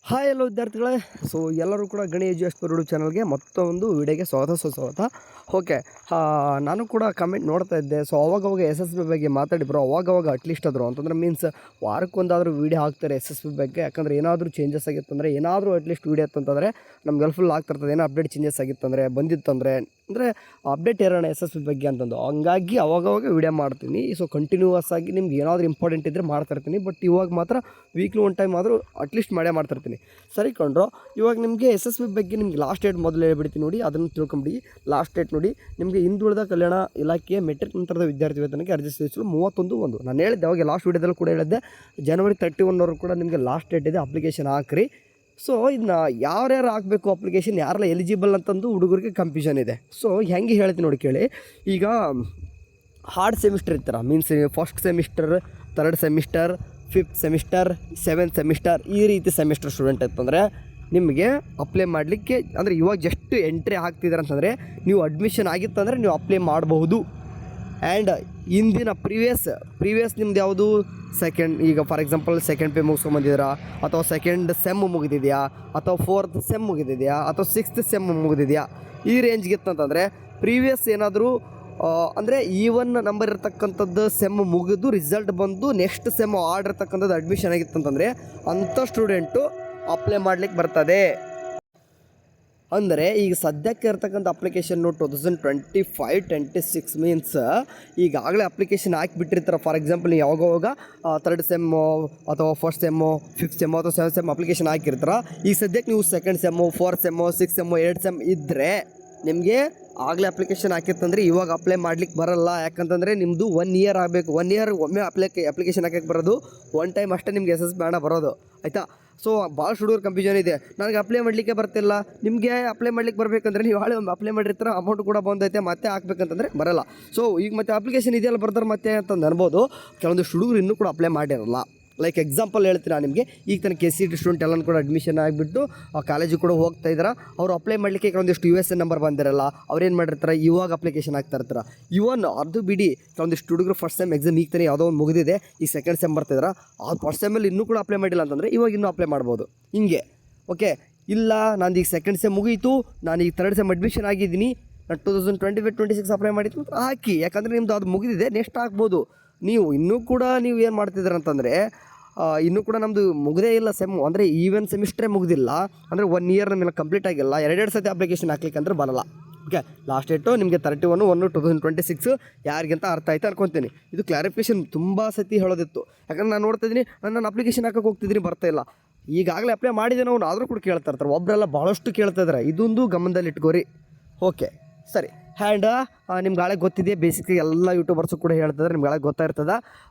Hi ಎಲ್ಲೋ ವಿದ್ಯಾರ್ಥಿಗಳೇ. So ಎಲ್ಲರೂ ಕೂಡ ಗಣಿ ಎಜುಕೇಷನ್ ಯೂಟ್ಯೂಬ್ ಚಾನಲ್ಗೆ ಮತ್ತೊಂದು ವಿಡಿಯೋಗೆ ಸ್ವಾಗತ. ಓಕೆ, ನಾನು ಕೂಡ ಕಮೆಂಟ್ ನೋಡ್ತಾ ಇದ್ದೆ. ಸೊ ಅವಾಗವಾಗ ಎಸ್ ಎಸ್ ಬಿ ಬಗ್ಗೆ ಮಾತಾಡಿ ಬ್ರೋ, ಅವಾಗವಾಗ ಅಟ್ಲೀಸ್ಟ್ ಆದರೂ ಅಂತಂದರೆ ಮೀನ್ಸ್ ವಾರಕ್ಕೊಂದಾದರೂ ವೀಡಿಯೋ ಹಾಕ್ತಾರೆ ಎಸ್ ಎಸ್ ಬಿ ಬಗ್ಗೆ. ಯಾಕಂದರೆ ಏನಾದರೂ ಚೇಂಜಸ್ ಆಗಿತ್ತಂದರೆ, ಏನಾದರೂ ಅಟ್ಲೀಸ್ಟ್ ವೀಡಿಯೋ ಅಂತಂದರೆ ನಮ್ಗೆ ಹೆಲ್ಪ್ಫುಲ್ ಆಗ್ತಿರ್ತದೆ. ಏನೋ ಅಪ್ಡೇಟ್ ಚೇಂಜಸ್ ಆಗಿತ್ತಂದರೆ, ಬಂದಿತ್ತಂದರೆ ಅಂದರೆ ಅಪ್ಡೇಟ್ ಇರೋಣ ಎಸ್ ಎಸ್ ಬಿ ಬಗ್ಗೆ ಅಂತಂದು. ಹಂಗಾಗಿ ಅವಾಗವಾಗ ವೀಡಿಯೋ ಮಾಡ್ತೀನಿ. ಸೊ ಕಂಟಿನ್ಯೂಸ್ ಆಗಿ ನಿಮ್ಗೆ ಏನಾದರೂ ಇಂಪಾರ್ಟೆಂಟ್ ಇದ್ದರೆ ಮಾಡ್ತಾಯಿರ್ತೀನಿ. ಬಟ್ ಇವಾಗ ಮಾತ್ರ ವೀಕ್ಲಿ ಒನ್ ಟೈಮ್ ಆದರೂ ಅಟ್ಲೀಸ್ಟ್ ಮಾಡ್ತಾಯಿರ್ತೀನಿ. ಸರಿ ಕೊಂಡ್ರು, ಇವಾಗ ನಿಮಗೆ ಎಸ್ ಎಸ್ ಬಿ ಬಗ್ಗೆ ನಿಮ್ಗೆ ಲಾಸ್ಟ್ ಡೇಟ್ ಮೊದಲು ಹೇಳ್ಬಿಡ್ತೀನಿ ನೋಡಿ, ಅದನ್ನು ತಿಳ್ಕೊಂಬಿಡಿ. ಲಾಸ್ಟ್ ಡೇಟ್ ನೋಡಿ, ನಿಮಗೆ ಹಿಂದುಳಿದ ಕಲ್ಯಾಣ ಇಲಾಖೆಯ ಮೆಟ್ರಿಕ್ ನಂತರದ ವಿದ್ಯಾರ್ಥಿ ವೇತನಕ್ಕೆ ಅರ್ಜಿ ಸಲ್ಲಿಸಲು 31/1. ನಾನು ಹೇಳಿದ್ದೆ ಅವಾಗ ಲಾಸ್ಟ್ ವೀಡಿಯೋದಲ್ಲಿ ಕೂಡ ಹೇಳಿದ್ದೆ, ಜನವರಿ 31 ಕೂಡ ನಿಮಗೆ ಲಾಸ್ಟ್ ಡೇಟ್ ಇದೆ, ಅಪ್ಲಿಕೇಶನ್ ಹಾಕ್ರಿ. ಸೊ ಇದನ್ನ ಯಾರ್ಯಾರು ಹಾಕಬೇಕು ಅಪ್ಲಿಕೇಶನ್, ಯಾರೆಲ್ಲ ಎಲಿಜಿಬಲ್ ಅಂತಂದು ಹುಡುಗರಿಗೆ ಕನ್ಫ್ಯೂಷನ್ ಇದೆ. ಸೊ ಹೆಂಗೆ ಹೇಳ್ತೀನಿ ನೋಡಿ ಕೇಳಿ. ಈಗ ಹಾರ್ಡ್ ಸೆಮಿಸ್ಟರ್ ಇರ್ತಾರ, means first semester, third semester, fifth semester, seventh semester, ಈ ರೀತಿ ಸೆಮಿಸ್ಟರ್ ಸ್ಟೂಡೆಂಟ್ ಇತ್ತಂದರೆ ನಿಮಗೆ ಅಪ್ಲೈ ಮಾಡಲಿಕ್ಕೆ, ಅಂದರೆ ಇವಾಗ ಜಸ್ಟ್ ಎಂಟ್ರಿ ಆಗ್ತಿದ್ದಾರೆ ಅಂತಂದರೆ ನೀವು ಅಡ್ಮಿಷನ್ ಆಗಿತ್ತಂದರೆ ನೀವು ಅಪ್ಲೈ ಮಾಡಬಹುದು. ಆ್ಯಂಡ್ ಇಂದಿನ ಪ್ರೀವಿಯಸ್ ನಿಮ್ದು ಯಾವುದು ಸೆಕೆಂಡ್, ಈಗ ಫಾರ್ ಎಕ್ಸಾಂಪಲ್ ಸೆಕೆಂಡ್ ಪೇ ಮುಗಿಸ್ಕೊಂಬಂದಿದ್ದೀರಾ, ಅಥವಾ ಸೆಕೆಂಡ್ ಸೆಮ್ ಮುಗಿದಿದೆಯಾ, ಅಥವಾ ಫೋರ್ತ್ ಸೆಮ್ ಮುಗಿದಿದೆಯಾ, ಅಥವಾ ಸಿಕ್ಸ್ತ್ ಸೆಮ್ ಮುಗಿದಿದೆಯಾ, ಈ ರೇಂಜ್ಗೆ ಇತ್ತಂತಂದರೆ ಪ್ರೀವಿಯಸ್ ಏನಾದರೂ ಅಂದರೆ ಈವನ್ ನಂಬರ್ ಇರ್ತಕ್ಕಂಥದ್ದು ಸೆಮ್ ಮುಗಿದು ರಿಸಲ್ಟ್ ಬಂದು ನೆಕ್ಸ್ಟ್ ಸೆಮ್ ಇರ್ತಕ್ಕಂಥದ್ದು ಅಡ್ಮಿಷನ್ ಆಗಿತ್ತಂತಂದರೆ ಅಂಥ ಸ್ಟೂಡೆಂಟು ಅಪ್ಲೈ ಮಾಡ್ಲಿಕ್ಕೆ ಬರ್ತದೆ. ಅಂದರೆ ಈಗ ಸದ್ಯಕ್ಕೆ ಇರ್ತಕ್ಕಂಥ ಅಪ್ಲಿಕೇಶನ್ನು 2025-26 ಮೀನ್ಸ್ ಈಗಾಗಲೇ ಅಪ್ಲಿಕೇಶನ್ ಹಾಕಿಬಿಟ್ಟಿರ್ತಾರೆ. ಫಾರ್ ಎಕ್ಸಾಂಪಲ್ ನೀವು ಯಾವಾಗ ಥರ್ಡ್ ಸೆಮ್ಮು ಅಥವಾ ಫಸ್ಟ್ ಸೆಮ್ಮು, ಫಿಫ್ತ್ ಸೆಮ್ಮು ಅಥವಾ ಸೆವೆಂತ್ ಸೆಮ್ ಅಪ್ಲಿಕೇಶನ್ ಹಾಕಿರ್ತಾರೆ. ಈಗ ಸದ್ಯಕ್ಕೆ ನೀವು second sem, fourth sem, six sem, 2 sem ಇದ್ದರೆ ನಿಮಗೆ ಆಗಲೇ ಅಪ್ಲಿಕೇಶನ್ ಹಾಕಿತ್ತಂದರೆ ಇವಾಗ ಅಪ್ಲೈ ಮಾಡ್ಲಿಕ್ಕೆ ಬರಲ್ಲ. ಯಾಕಂತಂದರೆ ನಿಮ್ಮದು 1 ಇಯರ್ ಆಗಬೇಕು. 1 ಇಯರ್ ಒಮ್ಮೆ ಅಪ್ಲಿಕೇಶನ್ ಹಾಕಕ್ಕೆ ಬರೋದು, ಒನ್ ಟೈಮ್ ಅಷ್ಟೇ ನಿಮಗೆ ಎಸ್ ಎಸ್ ಬಿ ಹಣ ಬರೋದು, ಆಯಿತಾ. ಸೊ ಭಾಳ ಹುಡುಗರು ಕನ್ಫ್ಯೂಷನ್ ಇದೆ, ನನಗೆ ಅಪ್ಲೈ ಮಾಡಲಿಕ್ಕೆ ಬರ್ತಿಲ್ಲ. ನಿಮಗೆ ಅಪ್ಲೈ ಮಾಡ್ಲಿಕ್ಕೆ ಬರಬೇಕಂದ್ರೆ ನೀವು ಹಾಳೆ ಅಪ್ಲೈ ಮಾಡಿರ್ತಾರೆ, ಅಮೌಂಟ್ ಕೂಡ ಬಂದೈತೆ, ಮತ್ತೆ ಹಾಕ್ಬೇಕಂತಂದರೆ ಬರಲ್ಲ. ಸೊ ಈಗ ಮತ್ತೆ ಅಪ್ಲಿಕೇಶನ್ ಇದೆಯಲ್ಲ ಬರ್ತಾರೆ ಮತ್ತೆ ಅಂತ ಅನ್ಬೋದು. ಕೆಲವೊಂದು ಹುಡುಗರು ಇನ್ನೂ ಕೂಡ ಅಪ್ಲೈ ಮಾಡಿರಲ್ಲ. ಲೈಕ್ ಎಕ್ಸಾಂಪಲ್ ಹೇಳ್ತೀನಿ ನಾನು ನಿಮಗೆ. ಈಗ ತನಕ KCET ಸ್ಟೂಡೆಂಟ್ ಎಲ್ಲನೂ ಕೂಡ ಅಡ್ಮಿಷನ್ ಆಗಿಬಿಟ್ಟು ಕಾಲೇಜಿಗೆ ಕೂಡ ಹೋಗ್ತಾ ಇದ್ದಾರೆ. ಅವರು ಅಪ್ಲೈ ಮಾಡಲಿಕ್ಕೆ ಕೆಲವೊಂದಿಷ್ಟು USN ನಂಬರ್ ಬಂದಿರಲ್ಲ, ಅವ್ರೇನು ಮಾಡಿರ್ತಾರೆ ಇವಾಗ ಅಪ್ಲಿಕೇಶನ್ ಆಗ್ತಾ ಇರ್ತಾರೆ. ಇವನ್ ಅದು ಬಿಡಿ, ಕೆಲವೊಂದಿಷ್ಟು ಹುಡುಗರು ಫಸ್ಟ್ ಸೆಮ್ ಎಕ್ಸಾಮ್ ಈಗ ತಾನೇ ಯಾವುದೋ ಒಂದು ಮುಗಿದಿದೆ, ಈ ಸೆಕೆಂಡ್ ಸೆಮ್ ಬರ್ತಿದ್ದಾರೆ, ಆ ಫಸ್ಟ್ ಸೆಮ್ಮಲ್ಲಿ ಇನ್ನೂ ಕೂಡ ಅಪ್ಲೈ ಮಾಡಿಲ್ಲ ಅಂತಂದರೆ ಇವಾಗ ಇನ್ನೂ ಅಪ್ಲೈ ಮಾಡ್ಬೋದು. ಹಿಂಗೆ ಓಕೆ. ಇಲ್ಲ ನಂದು ಈಗ ಸೆಕೆಂಡ್ ಸೆಮ್ ಮುಗೀತು, ನಾನು ಈಗ ಥರ್ಡ್ ಸೆಮ್ ಅಡ್ಮಿಷನ್ ಆಗಿದ್ದೀನಿ, ನಾನು 2025-26 ಅಪ್ಲೈ ಮಾಡಿದ್ದು ಅಂತ ಹಾಕಿ. ಯಾಕಂದರೆ ನಿಮ್ಮದು ಅದು ಮುಗಿದಿದೆ, ನೆಕ್ಸ್ಟ್ ಹಾಕ್ಬೋದು. ನೀವು ಇನ್ನೂ ಕೂಡ ನೀವು ಏನು ಮಾಡ್ತಿದ್ದೀರ ಅಂತಂದರೆ, ಇನ್ನೂ ಕೂಡ ನಮ್ಮದು ಮುಗದೇ ಇಲ್ಲ ಸೆಮ್ಮು, ಅಂದರೆ ಈವನ್ ಸೆಮಿಸ್ಟ್ರೇ ಮುಗಿದಿಲ್ಲ, ಅಂದರೆ 1 ಇಯರ್ ನಮಗೆ ಕಂಪ್ಲೀಟ್ ಆಗಿಲ್ಲ, 2 ಸತಿ ಅಪ್ಲಿಕೇಶನ್ ಹಾಕ್ಲಿಕ್ಕೆ ಅಂದ್ರೆ ಬರಲ್ಲ. ಓಕೆ, ಲಾಸ್ಟ್ ಡೇಟು ನಿಮಗೆ 31/1/2026 ಯಾರಿಗಿಂತ ಅರ್ಥ ಆಯ್ತು ಅನ್ಕೊತೀನಿ. ಇದು ಕ್ಲಾರಿಫಿಕೇಷನ್ ತುಂಬ ಸತಿ ಹೇಳೋದಿತ್ತು. ಯಾಕಂದ್ರೆ ನಾನು ನೋಡ್ತಾ ಇದ್ದೀನಿ, ನಾನು ಅಪ್ಲಿಕೇಶನ್ ಹಾಕಕ್ಕೆ ಹೋಗ್ತಿದ್ದೀನಿ, ಬರ್ತಾಯಿಲ್ಲ. ಈಗಾಗಲೇ ಅಪ್ಲೈ ಮಾಡಿದ್ದೀನಿ ನಾವು, ಆದರೂ ಕೂಡ ಕೇಳ್ತಾ ಇರ್ತಾರೆ, ಒಬ್ಬರೆಲ್ಲ ಭಾಳಷ್ಟು ಕೇಳ್ತಾ ಇದ್ದಾರೆ. ಇದೊಂದು ಗಮನದಲ್ಲಿ ಇಟ್ಕೋರಿ. ಓಕೆ ಸರಿ. ಆ್ಯಂಡ್ ನಿಮ್ಗೆ ಗಾಳೆ ಗೊತ್ತಿದೆ, ಬೇಸಿಕ್ಲಿ ಎಲ್ಲ ಯೂಟ್ಯೂಬರ್ಸು ಕೂಡ ಹೇಳ್ತಿದ್ದಾರೆ, ನಿಮ್ಗೆ ಗಾಳೆ ಗೊತ್ತಾಗಿರ್ತದೆ.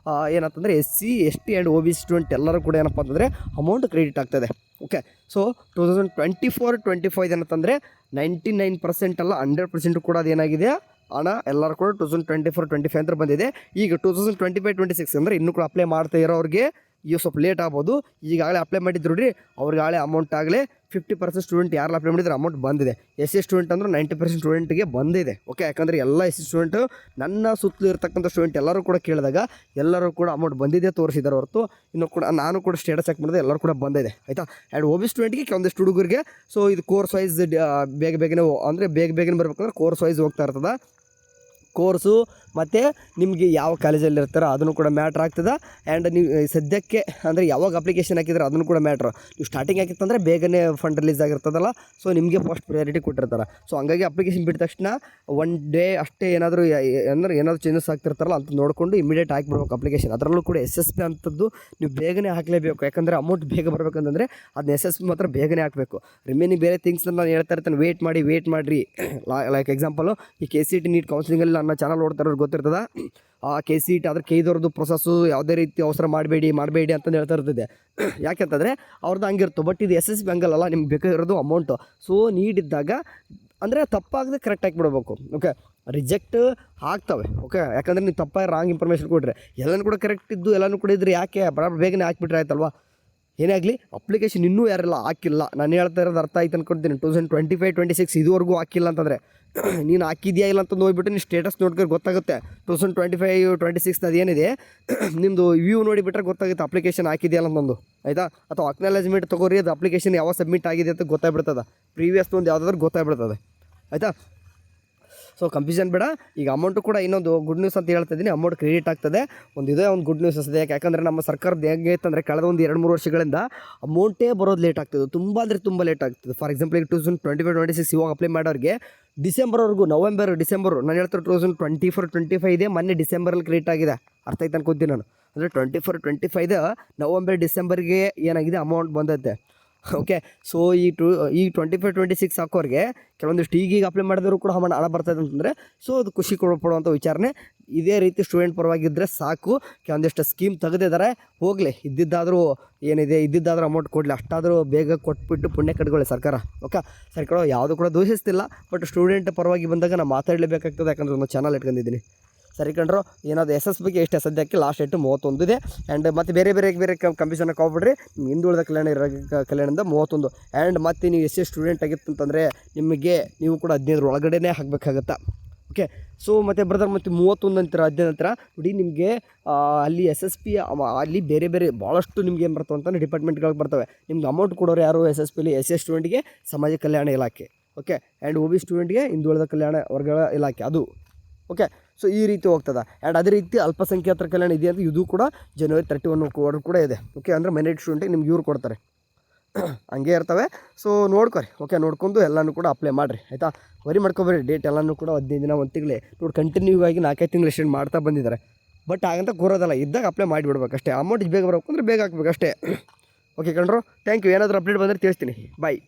ಏನಂತಂದರೆ SC ST and OBC student ಎಲ್ಲರೂ ಕೂಡ ಏನಪ್ಪ ಅಂತಂದರೆ ಅಮೌಂಟ್ ಕ್ರೆಡಿಟ್ ಆಗ್ತದೆ. ಓಕೆ, ಸೊ 2024-25 ಏನಂತಂದರೆ 99% ಅಲ್ಲ 100% ಕೂಡ ಅದೇನಾಗಿದೆ ಹಣ ಎಲ್ಲರೂ ಕೂಡ 2024-25 ಅಂತ ಬಂದಿದೆ. ಈಗ 2025-26 ಅಂದರೆ ಇನ್ನೂ ಕೂಡ ಅಪ್ಲೈ ಮಾಡ್ತಾ ಇರೋರಿಗೆ ಈಗ ಸ್ವಲ್ಪ ಲೇಟ್ ಆಗ್ಬೋದು. ಈಗಾಗಲೇ ಅಪ್ಲೈ ಮಾಡಿದ್ರು ರೀ, ಅವ್ರಿಗಾಗಲೇ ಅಮೌಂಟ್ ಆಗಲೇ 50% ಸ್ಟೂಡೆಂಟ್ ಯಾರು ಅಪ್ಲೈ ಮಾಡಿದ್ರೆ ಅಮೌಂಟ್ ಬಂದಿದೆ. SC ಸ್ಟೂಡೆಂಟ್ ಅಂದ್ರೆ 90% ಸ್ಟೂಡೆಂಟ್ಗೆ ಬಂದಿದೆ. ಓಕೆ, ಯಾಕಂದರೆ ಎಲ್ಲ SC ಸ್ಟೂಡೆಂಟು ನನ್ನ ಸುತ್ತಲೂ ಇರ್ತಕ್ಕಂಥ ಸ್ಟೂಡೆಂಟ್ ಎಲ್ಲರೂ ಕೂಡ ಕೇಳಿದಾಗ ಎಲ್ಲರೂ ಕೂಡ ಅಮೌಂಟ್ ಬಂದಿದೆ ತೋರಿಸಿದ್ದಾರೆ ಹೊರತು, ಇನ್ನೂ ಕೂಡ ನಾನು ಕೂಡ ಸ್ಟೇಟಸ್ ಚೆಕ್ ಮಾಡಿದೆ, ಎಲ್ಲರೂ ಕೂಡ ಬಂದಿದೆ, ಆಯಿತಾ. ಆ್ಯಂಡ್ OBC ಸ್ಟೂಡೆಂಟ್ಗೆ ಕೆಲವೊಂದಿಷ್ಟು ಹುಡುಗರಿಗೆ ಸೊ ಇದು ಕೋರ್ಸ್ ವೈಸ್ ಬೇಗನೆ ಅಂದರೆ ಬೇಗನೆ ಬರ್ಬೇಕಂದ್ರೆ ಕೋರ್ಸ್ ವೈಸ್ ಹೋಗ್ತಾ ಇರ್ತದೆ. ಕೋರ್ಸು ಮತ್ತು ನಿಮಗೆ ಯಾವ ಕಾಲೇಜಲ್ಲಿ ಇರ್ತಾರೋ ಅದನ್ನು ಕೂಡ ಮ್ಯಾಟ್ರ್ ಆಗ್ತದೆ. ಆ್ಯಂಡ್ ನೀವು ಸದ್ಯಕ್ಕೆ ಅಂದರೆ ಯಾವಾಗ ಅಪ್ಲಿಕೇಶನ್ ಹಾಕಿದ್ರೆ ಅದನ್ನು ಕೂಡ ಮ್ಯಾಟ್ರ್. ನೀವು ಸ್ಟಾರ್ಟಿಂಗ್ ಹಾಕಿತ್ತಂದರೆ ಬೇಗನೆ ಫಂಡ್ ರಿಲೀಸ್ ಆಗಿರ್ತದಲ್ಲ, ಸೊ ನಿಮಗೆ ಫಸ್ಟ್ ಪ್ರಯಾರಿಟಿ ಕೊಟ್ಟಿರ್ತಾರೆ. ಸೊ ಹಂಗಾಗಿ ಅಪ್ಲಿಕೇಶನ್ ಬಿಟ್ಟ ತಕ್ಷಣ 1 ಡೇ ಅಷ್ಟೇ ಏನಾದರೂ ಚೇಂಜಸ್ ಆಗ್ತಿರ್ತಾರಲ್ಲ ಅಂತ ನೋಡಿಕೊಂಡು ಇಮಿಡಿಯೇಟ್ ಹಾಕಿಬಿಡ್ಬೇಕು ಅಪ್ಲಿಕೇಶನ್. ಅದರಲ್ಲೂ ಕೂಡ SSB ಅಂಥದ್ದು ನೀವು ಬೇಗನೆ ಹಾಕಲೇಬೇಕು. ಯಾಕಂದರೆ ಅಮೌಂಟ್ ಬೇಗ ಬರಬೇಕಂತಂದರೆ ಅದನ್ನ SSB ಮಾತ್ರ ಬೇಗನೆ ಹಾಕಬೇಕು. ರಿಮೈನಿಂಗ್ ಬೇರೆ ಥಿಂಗ್ಸ್ನ ನಾನು ಹೇಳ್ತಾ ಇರ್ತಾನೆ, ವೇಟ್ ಮಾಡಿರಿ. ಲೈಕ್ ಎಕ್ಸಾಂಪಲು ಈ KCET ನೀಟ್ ಕೌನ್ಸಿಲಿಂಗಲ್ಲಿ ನನ್ನ ಚಾನಲ್ ನೋಡ್ತಾರೋ ಗೊತ್ತಿರ್ತದೆ. ಆ KCET ಅದ್ರ ಕೈದವ್ರದ್ದು ಪ್ರೊಸೆಸ್ಸು ಯಾವುದೇ ರೀತಿ ಅವಸರ ಮಾಡಬೇಡಿ ಅಂತಂದು ಹೇಳ್ತಾ ಇರ್ತದೆ. ಯಾಕೆಂತಂದರೆ ಅವ್ರದ್ದು ಹಂಗಿರ್ತು. ಬಟ್ ಇದು SSB ಹಂಗಲ್ಲ, ನಿಮ್ಗೆ ಬೇಕಾಗಿರೋದು ಅಮೌಂಟು. ಸೊ ನೀಡಿದ್ದಾಗ ಅಂದರೆ ತಪ್ಪಾಗದೆ ಕರೆಕ್ಟ್ ಆಗಿಬಿಡ್ಬೇಕು. ಓಕೆ, ರಿಜೆಕ್ಟ್ ಆಗ್ತವೆ. ಓಕೆ, ಯಾಕಂದರೆ ನೀವು ತಪ್ಪಾಗಿ ರಾಂಗ್ ಇನ್ಫಾರ್ಮೇಷನ್ ಕೊಟ್ಟರೆ, ಎಲ್ಲನೂ ಕೂಡ ಕರೆಕ್ಟ್ ಇದ್ದು ಎಲ್ಲನೂ ಕೂಡ ಇದ್ರೆ ಯಾಕೆ ಬೇಗನೆ ಹಾಕ್ಬಿಟ್ರೆ ಆಯ್ತಲ್ವಾ. ಏನೇ ಆಗಲಿ ಅಪ್ಲಿಕೇಶನ್ ಇನ್ನೂ ಯಾರೆಲ್ಲ ಹಾಕಿಲ್ಲ, ನಾನು ಹೇಳ್ತಾ ಇರೋದು ಅರ್ಥ ಆಯ್ತು ಅಂದ್ಕೊಡ್ತೀನಿ. 2025-26 ಇದುವರೆಗೂ ಹಾಕಿಲ್ಲ ಅಂತಂದರೆ ನೀನು ಹಾಕಿದೆಯಾ ಇಲ್ಲ ಅಂತ ನೋಡಿಬಿಟ್ಟು ನೀನು ಸ್ಟೇಟಸ್ ನೋಡ್ಕೊಂಡು ಗೊತ್ತಾಗುತ್ತೆ 2025 26 ಅದೇನಿದೆ ನಿಮ್ಮದು ವ್ಯೂ ನೋಡಿಬಿಟ್ರೆ ಗೊತ್ತಾಗುತ್ತೆ ಅಪ್ಲಿಕೇಶನ್ ಹಾಕಿದೆಯಲ್ಲ ಅಂತಂದು ಆಯಿತಾ. ಅಥವಾ ಅಕ್ನಾಲೇಜ್ಮೆಂಟ್ ತೊಗೋರಿ, ಅದು ಅಪ್ಲಿಕೇಶನ್ ಯಾವ ಸಬ್ಮಿಟ್ ಆಗಿದೆ ಅಂತ ಗೊತ್ತಾಗ್ಬಿಡ್ತದೆ, ಪ್ರೀವಿಯಸ್ ಒಂದು ಯಾವುದಾದ್ರೂ ಗೊತ್ತಾಗ್ಬಿಡ್ತದೆ ಆಯಿತಾ. ಸೊ ಕನ್ಫ್ಯೂಷನ್ ಬೇಡ. ಈಗ ಅಮೌಂಟು ಕೂಡ ಇನ್ನೊಂದು ಗುಡ್ ನ್ಯೂಸ್ ಅಂತ ಹೇಳ್ತಾ ಇದ್ದೀನಿ, ಅಮೌಂಟ್ ಕ್ರೆಡಿಟ್ ಆಗ್ತದೆ. ಇದೇ ಒಂದು ಗುಡ್ ನ್ಯೂಸ್ ಅಷ್ಟೇ. ಯಾಕಂದರೆ ನಮ್ಮ ಸರ್ಕಾರದ ಹೇಗೆ ಅಂತಂದರೆ ಕಳೆದ ಒಂದು 2-3 ವರ್ಷಗಳಿಂದ ಅಮೌಂಟೇ ಬರೋದು ಲೇಟ್ ಆಗ್ತದೆ, ತುಂಬ ಅಂದರೆ ತುಂಬ ಲೇಟ್ ಆಗ್ತದೆ. ಫಾರ್ ಎಕ್ಸಾಂಪಲ್ ಈಗ 2025-26 ಇವಾಗ ಅಪ್ಲೈ ಮಾಡೋರಿಗೆ ಡಿಸೆಂಬರ್ವರೆಗೂ, ಡಿಸೆಂಬರ್ ನಾನು ಹೇಳ್ತಾರೆ 2024-25 ಇದೆ, ಮೊನ್ನೆ ಡಿಸೆಂಬರಲ್ಲಿ ಕ್ರೆಡಿಟ್ ಆಗಿದೆ. ಅರ್ಥ ಆಯ್ತು ಅನ್ಕೋತೀನಿ ನಾನು. ಅಂದರೆ 24-25 ನವಂಬರ್ ಡಿಸೆಂಬರ್ಗೆ ಏನಾಗಿದೆ ಅಮೌಂಟ್ ಬಂದೈತೆ. ಓಕೆ. ಸೊ ಈ 25-26 ಹಾಕೋರಿಗೆ ಕೆಲವೊಂದಿಷ್ಟು ಈಗೀಗ ಅಪ್ಲೈ ಮಾಡಿದ್ರು ಕೂಡ ಹಣ ಬರ್ತದೆ ಅಂತಂದರೆ ಸೊ ಅದು ಖುಷಿ ಪಡುವಂಥ ವಿಚಾರನೆ. ಇದೇ ರೀತಿ ಸ್ಟೂಡೆಂಟ್ ಪರವಾಗಿದ್ದರೆ ಸಾಕು. ಕೆಲವೊಂದಿಷ್ಟು ಸ್ಕೀಮ್ ತೆಗೆದಿದ್ದಾರೆ, ಹೋಗಲಿ, ಇದ್ದಿದ್ದಾದ್ರೂ ಅಮೌಂಟ್ ಕೊಡಲಿ, ಅಷ್ಟಾದರೂ ಬೇಗ ಕೊಟ್ಬಿಟ್ಟು ಪುಣ್ಯ ಕಟ್ಕೊಳ್ಳಿ ಸರ್ಕಾರ. ಓಕೆ, ಸರ್ಕಾರ ಯಾವುದು ಕೂಡ ದೂಷಿಸ್ತಿಲ್ಲ, ಬಟ್ ಸ್ಟೂಡೆಂಟ್ ಪರವಾಗಿ ಬಂದಾಗ ನಾನು ಮಾತಾಡಲೇಬೇಕಾಗ್ತದೆ. ಯಾಕಂದರೆ ಒಂದು ಚಾನಲ್ ಇಟ್ಕೊಂಡಿದ್ದೀನಿ. ಸರಿ ಕಂಡ್ರು, ಏನಾದರೂ SS ಬಗ್ಗೆ ಎಷ್ಟೇ ಸದ್ಯಕ್ಕೆ ಲಾಸ್ಟ್ ಡೇಟು 31 ಇದೆ. ಆ್ಯಂಡ್ ಮತ್ತು ಬೇರೆ ಕಂಪೀಷನ್ಗೆ ಹೋಗ್ಬಿಡ್ರಿ. ಹಿಂದುಳಿದ ಕಲ್ಯಾಣದಿಂದ 31. ಆ್ಯಂಡ್ ಮತ್ತು ನೀವು ಎಷ್ಟೇ ಸ್ಟೂಡೆಂಟ್ ಆಗಿತ್ತು ಅಂತಂದರೆ ನೀವು ಕೂಡ 15 ಒಳಗಡೆನೇ ಹಾಕಬೇಕಾಗತ್ತಾ. ಓಕೆ. ಸೊ ಮತ್ತು ಬ್ರದರ್ ಮತ್ತು 31 ನಂತರ 15 ನಂತರ ನೋಡಿ ನಿಮಗೆ ಅಲ್ಲಿ SSP ಅಲ್ಲಿ ಬೇರೆ ಭಾಳಷ್ಟು ನಿಮ್ಗೆ ಏನು ಬರ್ತವೆ ಅಂತಂದರೆ ಡಿಪಾರ್ಟ್ಮೆಂಟ್ಗಳಿಗೆ ಬರ್ತವೆ. ನಿಮ್ಗೆ ಅಮೌಂಟ್ ಕೊಡೋರು ಯಾರು SSPಲಿ SC ಸ್ಟೂಡೆಂಟ್ಗೆ ಸಮಾಜ ಕಲ್ಯಾಣ ಇಲಾಖೆ. ಓಕೆ. ಆ್ಯಂಡ್ OB ಸ್ಟೂಡೆಂಟ್ಗೆ ಹಿಂದುಳಿದ ಕಲ್ಯಾಣ ವರ್ಗಗಳ ಇಲಾಖೆ ಅದು. ಓಕೆ. ಸೊ ಈ ರೀತಿ ಹೋಗ್ತದೆ. ಆ್ಯಂಡ್ ಅದೇ ರೀತಿ ಅಲ್ಪಸಂಖ್ಯಾತರ ಕಲ್ಯಾಣ ಇದೆ ಅಂತ ಇದು ಕೂಡ January 31 ಕೂಡ ಇದೆ. ಓಕೆ. ಅಂದರೆ ಮೈನಾರಿಟಿ ಸ್ಟೂಡೆಂಟಿಗೆ ನಿಮ್ಗೆ ಇವ್ರು ಕೊಡ್ತಾರೆ, ಹಂಗೆ ಇರ್ತವೆ. ಸೊ ನೋಡ್ಕೊರಿ. ಓಕೆ, ನೋಡ್ಕೊಂಡು ಎಲ್ಲನೂ ಕೂಡ ಅಪ್ಲೈ ಮಾಡಿರಿ ಆಯಿತಾ. ವರಿ ಮಾಡ್ಕೊಬೇಡಿ, ಡೇಟ್ ಎಲ್ಲನೂ ಕೂಡ 15 ದಿನ 1 ತಿಂಗಳೇ ನೋಡಿ ಕಂಟಿನ್ಯೂ ಆಗಿ 4-5 ತಿಂಗಳು ಎಕ್ಸ್ಟೆಂಡ್ ಮಾಡ್ತಾ ಬಂದಿದ್ದಾರೆ. ಬಟ್ ಹಾಗಂತ ಕೂರೋದಲ್ಲ, ಇದ್ದಾಗ ಅಪ್ಲೈ ಮಾಡಿಬಿಡ್ಬೇಕು ಅಷ್ಟೇ. ಅಮೌಂಟ್ ಬೇಗ ಬರಬೇಕು ಅಂದರೆ ಬೇಗ ಹಾಕ್ಬೇಕು ಅಷ್ಟೇ. ಓಕೆ ಕಂಡ್ರು, ಥ್ಯಾಂಕ್ ಯು. ಏನಾದರೂ ಅಪ್ಡೇಟ್ ಬಂದರೆ ತಿಳಿಸ್ತೀನಿ. ಬಾಯ್.